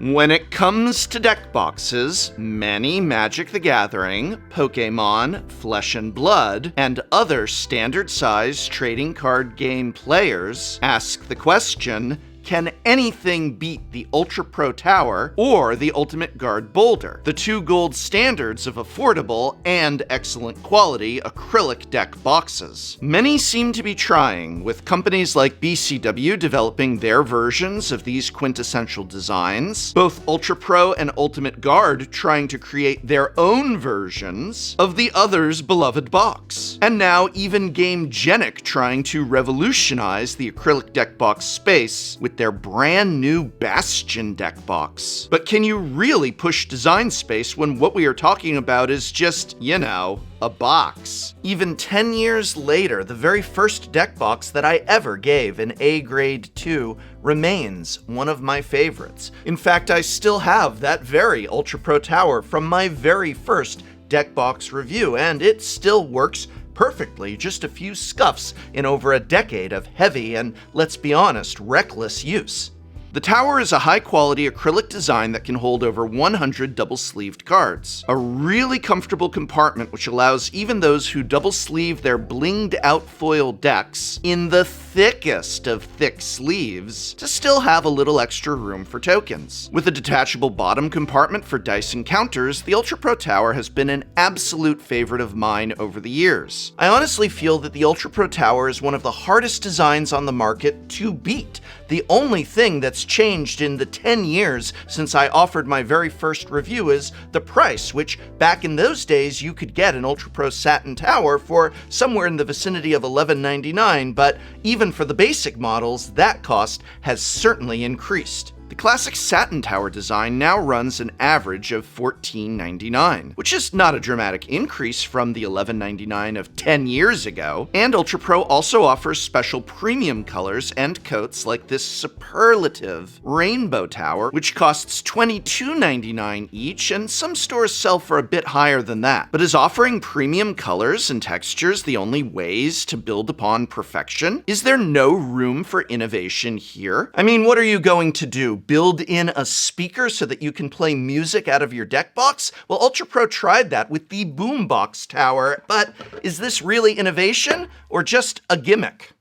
When it comes to deck boxes, many Magic the Gathering, Pokémon, Flesh and Blood, and other standard-size trading card game players ask the question, can anything beat the Ultra Pro Tower or the Ultimate Guard Boulder, the two gold standards of affordable and excellent quality acrylic deck boxes? Many seem to be trying, with companies like BCW developing their versions of these quintessential designs, both Ultra Pro and Ultimate Guard trying to create their own versions of the other's beloved box, and now even Game Genic trying to revolutionize the acrylic deck box space with their brand new Bastion deck box. But can you really push design space when what we are talking about is just, a box? Even 10 years later, the very first deck box that I ever gave, an A grade 2, remains one of my favorites. In fact, I still have that very Ultra Pro Tower from my very first deck box review, and it still works perfectly, just a few scuffs in over a decade of heavy and, let's be honest, reckless use. The tower is a high-quality acrylic design that can hold over 100 double-sleeved cards. A really comfortable compartment which allows even those who double-sleeve their blinged-out foil decks in the thickest of thick sleeves to still have a little extra room for tokens. With a detachable bottom compartment for dice and counters, the Ultra Pro Tower has been an absolute favorite of mine over the years. I honestly feel that the Ultra Pro Tower is one of the hardest designs on the market to beat. The only thing that's changed in the 10 years since I offered my very first review is the price, which back in those days you could get an Ultra Pro Satin Tower for somewhere in the vicinity of $11.99, but even for the basic models, that cost has certainly increased. The classic Satin Tower design now runs an average of $14.99, which is not a dramatic increase from the $11.99 of 10 years ago, and Ultra Pro also offers special premium colors and coats like this superlative Rainbow Tower, which costs $22.99 each, and some stores sell for a bit higher than that. But is offering premium colors and textures the only ways to build upon perfection? Is there no room for innovation here? I mean, what are you going to do? Build in a speaker so that you can play music out of your deck box? Well, Ultra Pro tried that with the Boombox Tower, but is this really innovation or just a gimmick?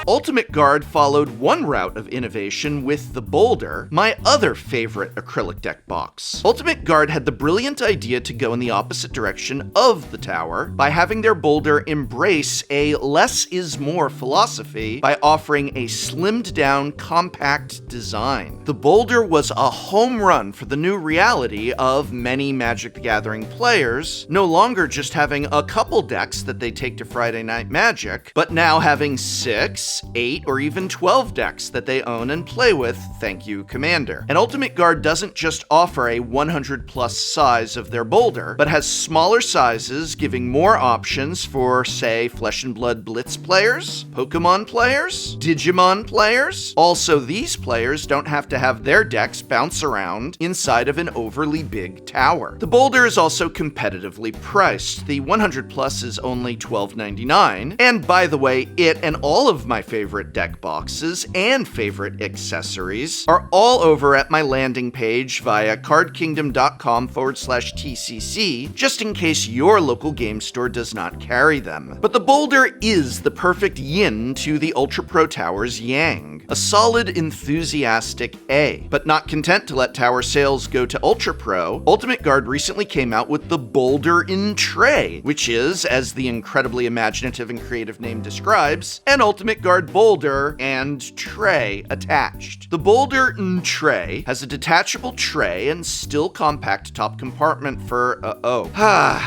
Ultimate Guard followed one route of innovation with the Boulder, my other favorite acrylic deck box. Ultimate Guard had the brilliant idea to go in the opposite direction of the tower by having their Boulder embrace a less is more philosophy by offering a slimmed down, compact design. The Boulder was a home run for the new reality of many Magic the Gathering players, no longer just having a couple decks that they take to Friday Night Magic, but now having 6, 8, or even 12 decks that they own and play with, thank you, Commander. And Ultimate Guard doesn't just offer a 100+ size of their Boulder, but has smaller sizes, giving more options for, say, Flesh and Blood Blitz players, Pokemon players, Digimon players. Also, these players don't have to have their decks bounce around inside of an overly big tower. The Boulder is also competitively priced. The 100+ is only $12.99, and by the way, it and all of my favorite deck boxes and favorite accessories are all over at my landing page via cardkingdom.com/TCC, just in case your local game store does not carry them. But the Boulder is the perfect yin to the Ultra Pro Tower's yang, a solid, enthusiastic A. But not content to let tower sales go to Ultra Pro, Ultimate Guard recently came out with the Boulder in Tray, which is, as the incredibly imaginative and creative name describes, an Ultimate Guard Boulder and tray attached. The Boulder in Tray has a detachable tray and still compact top compartment for,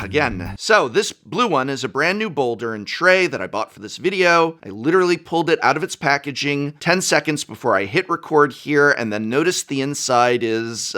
again. So this blue one is a brand new Boulder and tray that I bought for this video. I literally pulled it out of its packaging 10 seconds before I hit record here and then noticed the inside is,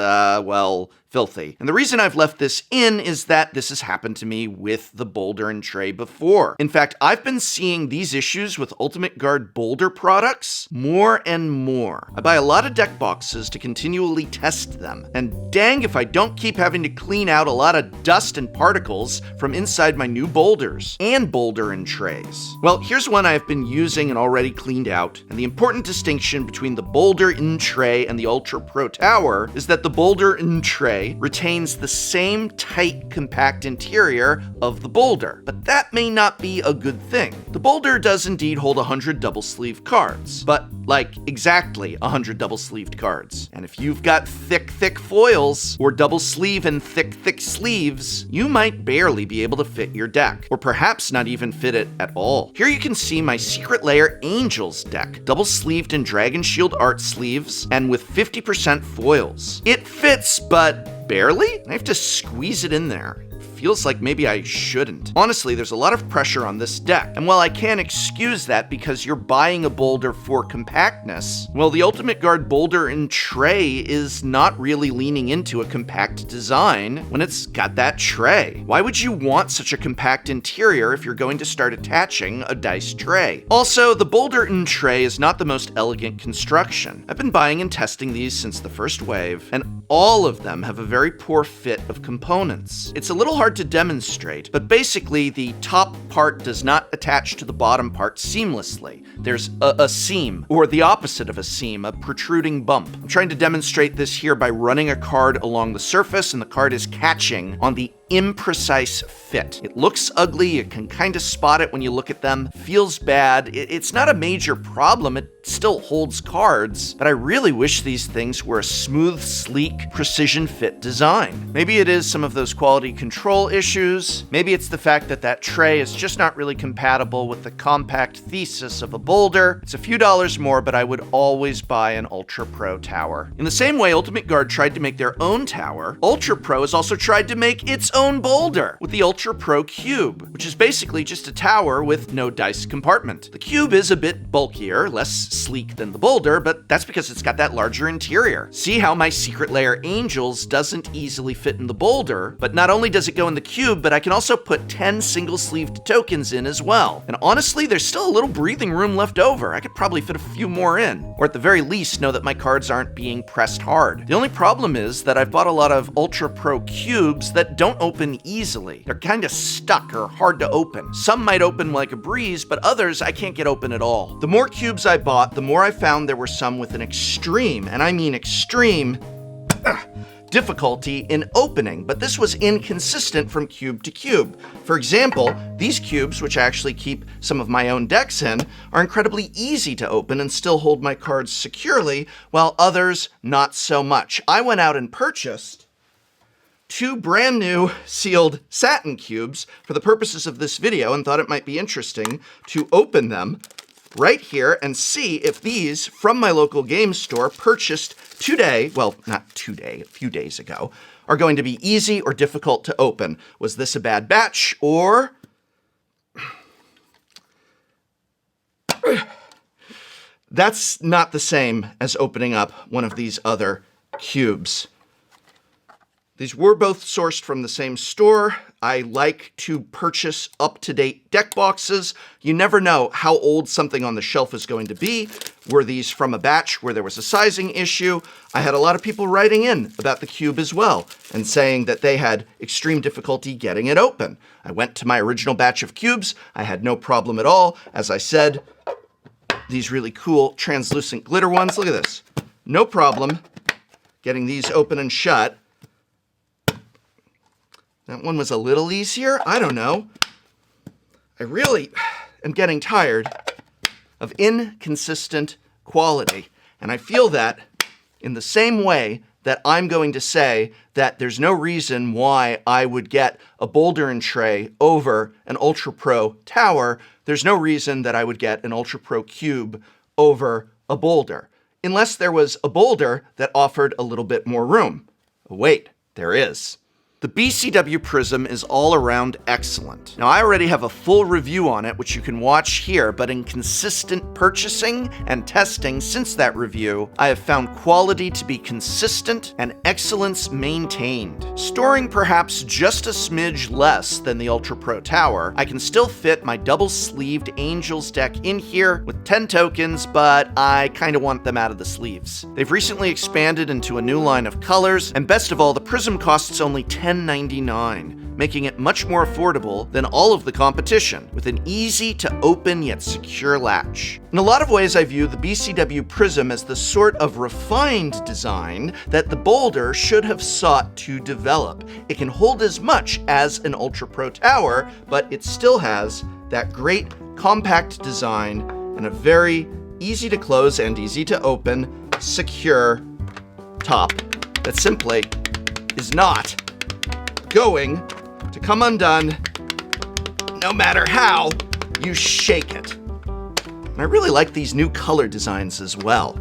filthy. And the reason I've left this in is that this has happened to me with the Boulder and tray before. In fact, I've been seeing these issues with Ultimate Guard Boulder products more and more. I buy a lot of deck boxes to continually test them, and dang if I don't keep having to clean out a lot of dust and particles from inside my new boulders and Boulder and trays. Well, here's one I've been using and already cleaned out, and the important distinction between the Boulder in tray and the Ultra Pro Tower is that the Boulder in tray retains the same tight, compact interior of the Boulder, but that may not be a good thing. The Boulder does indeed hold 100 double-sleeve cards, but like exactly 100 double-sleeved cards. And if you've got thick foils, or double sleeve and thick sleeves, you might barely be able to fit your deck, or perhaps not even fit it at all. Here you can see my Secret Lair Angels deck, double-sleeved in Dragon Shield art sleeves, and with 50% foils. It fits, but barely? I have to squeeze it in there. Feels like maybe I shouldn't. Honestly, there's a lot of pressure on this deck, and while I can't excuse that because you're buying a Boulder for compactness, well, the Ultimate Guard Boulder in tray is not really leaning into a compact design when it's got that tray. Why would you want such a compact interior if you're going to start attaching a dice tray? Also, the Boulder in tray is not the most elegant construction. I've been buying and testing these since the first wave, and all of them have a very poor fit of components. It's a little hard to demonstrate, but basically the top part does not attach to the bottom part seamlessly. There's a seam, or the opposite of a seam, a protruding bump. I'm trying to demonstrate this here by running a card along the surface, and the card is catching on the imprecise fit. It looks ugly, you can kind of spot it when you look at them, feels bad. It's not a major problem, it still holds cards, but I really wish these things were a smooth, sleek, precision fit design. Maybe it is some of those quality control issues, maybe it's the fact that that tray is just not really compatible with the compact thesis of a Boulder. It's a few dollars more, but I would always buy an Ultra Pro tower. In the same way Ultimate Guard tried to make their own tower, Ultra Pro has also tried to make its own Boulder with the Ultra Pro Cube, which is basically just a tower with no dice compartment. The Cube is a bit bulkier, less sleek than the Boulder, but that's because it's got that larger interior. See how my Secret Lair Angels doesn't easily fit in the Boulder, but not only does it go in the Cube, but I can also put 10 single-sleeved tokens in as well. And honestly, there's still a little breathing room left over. I could probably fit a few more in, or at the very least know that my cards aren't being pressed hard. The only problem is that I've bought a lot of Ultra Pro Cubes that don't open easily. They're kind of stuck or hard to open. Some might open like a breeze, but others I can't get open at all. The more cubes I bought, the more I found there were some with an extreme, and I mean extreme, difficulty in opening, but this was inconsistent from cube to cube. For example, these cubes, which I actually keep some of my own decks in, are incredibly easy to open and still hold my cards securely, while others not so much. I went out and purchased 2 brand new sealed satin cubes for the purposes of this video and thought it might be interesting to open them right here and see if these from my local game store purchased today, well, not today, a few days ago, are going to be easy or difficult to open. Was this a bad batch, or that's not the same as opening up one of these other cubes. These were both sourced from the same store. I like to purchase up-to-date deck boxes. You never know how old something on the shelf is going to be. Were these from a batch where there was a sizing issue? I had a lot of people writing in about the cube as well and saying that they had extreme difficulty getting it open. I went to my original batch of cubes. I had no problem at all. As I said, these really cool translucent glitter ones. Look at this. No problem getting these open and shut. That one was a little easier. I don't know. I really am getting tired of inconsistent quality. And I feel that in the same way that I'm going to say that there's no reason why I would get a Boulder and tray over an Ultra Pro tower, there's no reason that I would get an Ultra Pro cube over a Boulder, unless there was a Boulder that offered a little bit more room. Oh, wait, there is. The BCW Prism is all around excellent. Now, I already have a full review on it, which you can watch here, but in consistent purchasing and testing since that review, I have found quality to be consistent and excellence maintained. Storing perhaps just a smidge less than the Ultra Pro Tower, I can still fit my double-sleeved Angels deck in here with 10 tokens, but I kinda want them out of the sleeves. They've recently expanded into a new line of colors, and best of all, the Prism costs only $10.99, making it much more affordable than all of the competition, with an easy-to-open yet secure latch. In a lot of ways, I view the BCW Prism as the sort of refined design that the Boulder should have sought to develop. It can hold as much as an Ultra Pro Tower, but it still has that great compact design and a very easy to close and easy to open, secure top that simply is not going to come undone no matter how you shake it. And I really like these new color designs as well.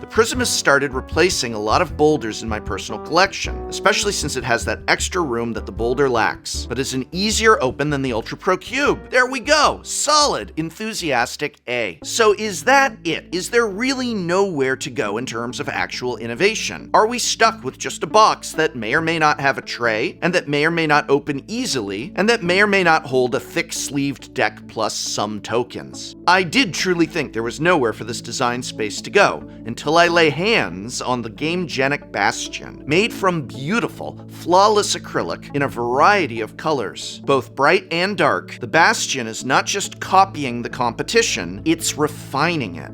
The Prism has started replacing a lot of Boulders in my personal collection, especially since it has that extra room that the Boulder lacks, but is an easier open than the Ultra Pro Cube. There we go! Solid, enthusiastic A. So is that it? Is there really nowhere to go in terms of actual innovation? Are we stuck with just a box that may or may not have a tray, and that may or may not open easily, and that may or may not hold a thick-sleeved deck plus some tokens? I did truly think there was nowhere for this design space to go, until I lay hands on the Gamegenic Bastion, made from beautiful, flawless acrylic in a variety of colors. Both bright and dark, the Bastion is not just copying the competition, it's refining it.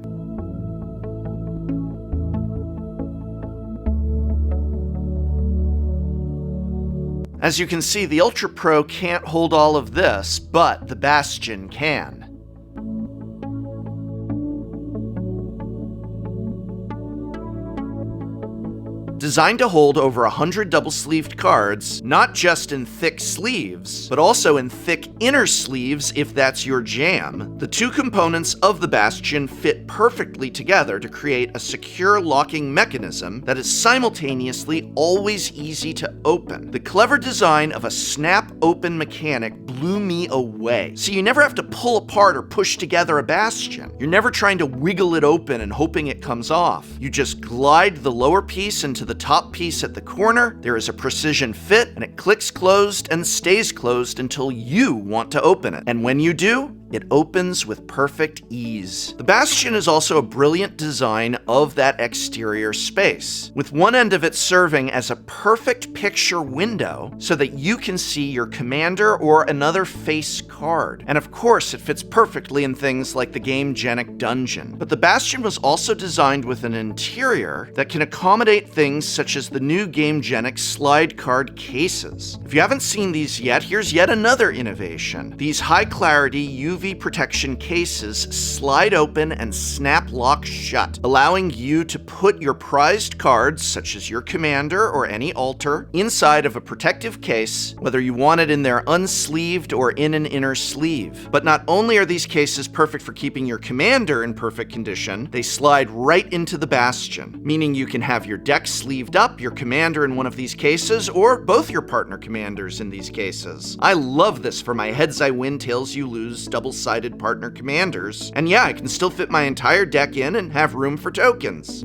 As you can see, the Ultra Pro can't hold all of this, but the Bastion can. Designed to hold over 100 double-sleeved cards, not just in thick sleeves, but also in thick inner sleeves if that's your jam, the two components of the Bastion fit perfectly together to create a secure locking mechanism that is simultaneously always easy to open. The clever design of a snap-open mechanic blew me away. So you never have to pull apart or push together a Bastion. You're never trying to wiggle it open and hoping it comes off. You just glide the lower piece into the top piece at the corner, there is a precision fit, and it clicks closed and stays closed until you want to open it. And when you do, it opens with perfect ease. The Bastion is also a brilliant design of that exterior space, with one end of it serving as a perfect picture window so that you can see your commander or another face card. And of course, it fits perfectly in things like the Gamegenic Dungeon. But the Bastion was also designed with an interior that can accommodate things such as the new Gamegenic slide card cases. If you haven't seen these yet, here's yet another innovation. These high-clarity UV protection cases slide open and snap lock shut, allowing you to put your prized cards, such as your commander or any altar, inside of a protective case, whether you want it in there unsleeved or in an inner sleeve. But not only are these cases perfect for keeping your commander in perfect condition, they slide right into the Bastion, meaning you can have your deck sleeved up, your commander in one of these cases, or both your partner commanders in these cases. I love this for my heads I win, tails you lose, double-sided partner commanders. And yeah, I can still fit my entire deck in and have room for tokens.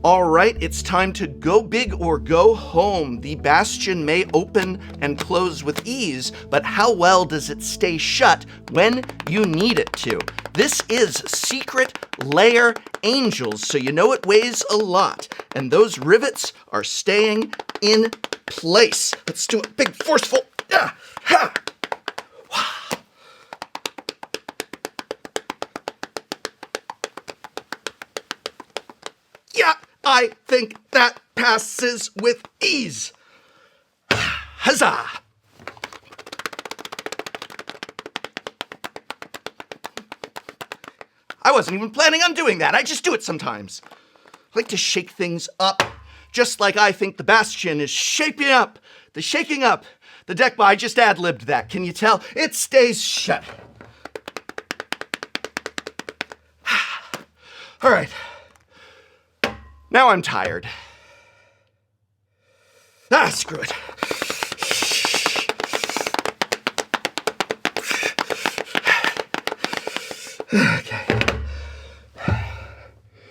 Alright, it's time to go big or go home. The Bastion may open and close with ease, but how well does it stay shut when you need it to? This is Secret Layer Angels, so you know it weighs a lot, and those rivets are staying in place. Let's do a big, forceful, ha! Yeah, I think that passes with ease. Huzzah! I wasn't even planning on doing that. I just do it sometimes. I like to shake things up, just like I think the Bastion is shaping up. The shaking up. The deck, I just ad-libbed that. Can you tell? It stays shut. All right. Now I'm tired. Screw it. Okay.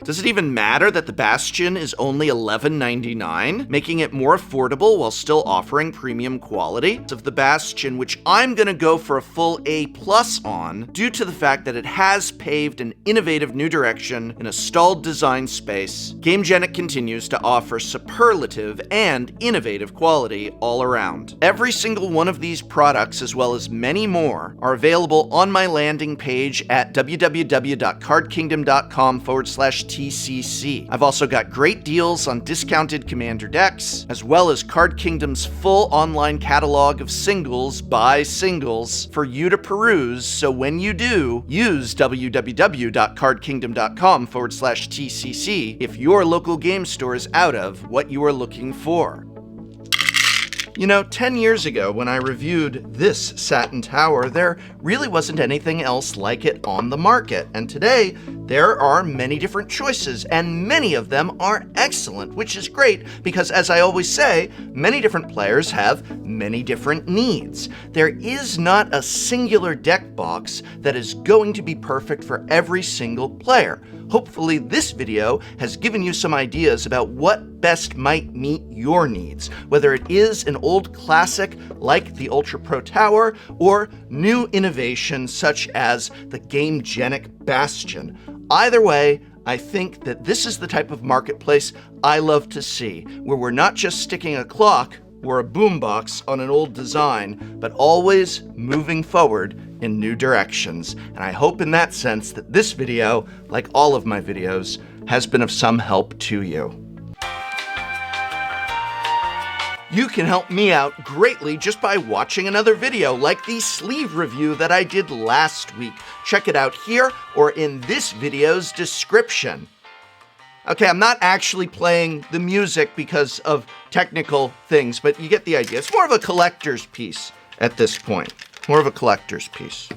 Does it even matter that the Bastion is only $11.99, making it more affordable while still offering premium quality? Of the Bastion, which I'm gonna go for a full A+ on, due to the fact that it has paved an innovative new direction in a stalled design space, GameGenic continues to offer superlative and innovative quality all around. Every single one of these products, as well as many more, are available on my landing page at www.cardkingdom.com/TCC. I've also got great deals on discounted Commander decks, as well as Card Kingdom's full online catalog of singles by singles for you to peruse, so when you do, use www.cardkingdom.com/TCC if your local game store is out of what you are looking for. You know, 10 years ago when I reviewed this Satin Tower, there really wasn't anything else like it on the market. And today, there are many different choices, and many of them are excellent, which is great because, as I always say, many different players have many different needs. There is not a singular deck box that is going to be perfect for every single player. Hopefully this video has given you some ideas about what best might meet your needs, whether it is an old classic like the Ultra Pro Tower or new innovations such as the GameGenic Bastion. Either way, I think that this is the type of marketplace I love to see, where we're not just sticking a clock or a boombox on an old design, but always moving forward in new directions. And I hope in that sense that this video, like all of my videos, has been of some help to you. You can help me out greatly just by watching another video like the sleeve review that I did last week. Check it out here or in this video's description. Okay, I'm not actually playing the music because of technical things, but you get the idea. It's more of a collector's piece at this point. More of a collector's piece.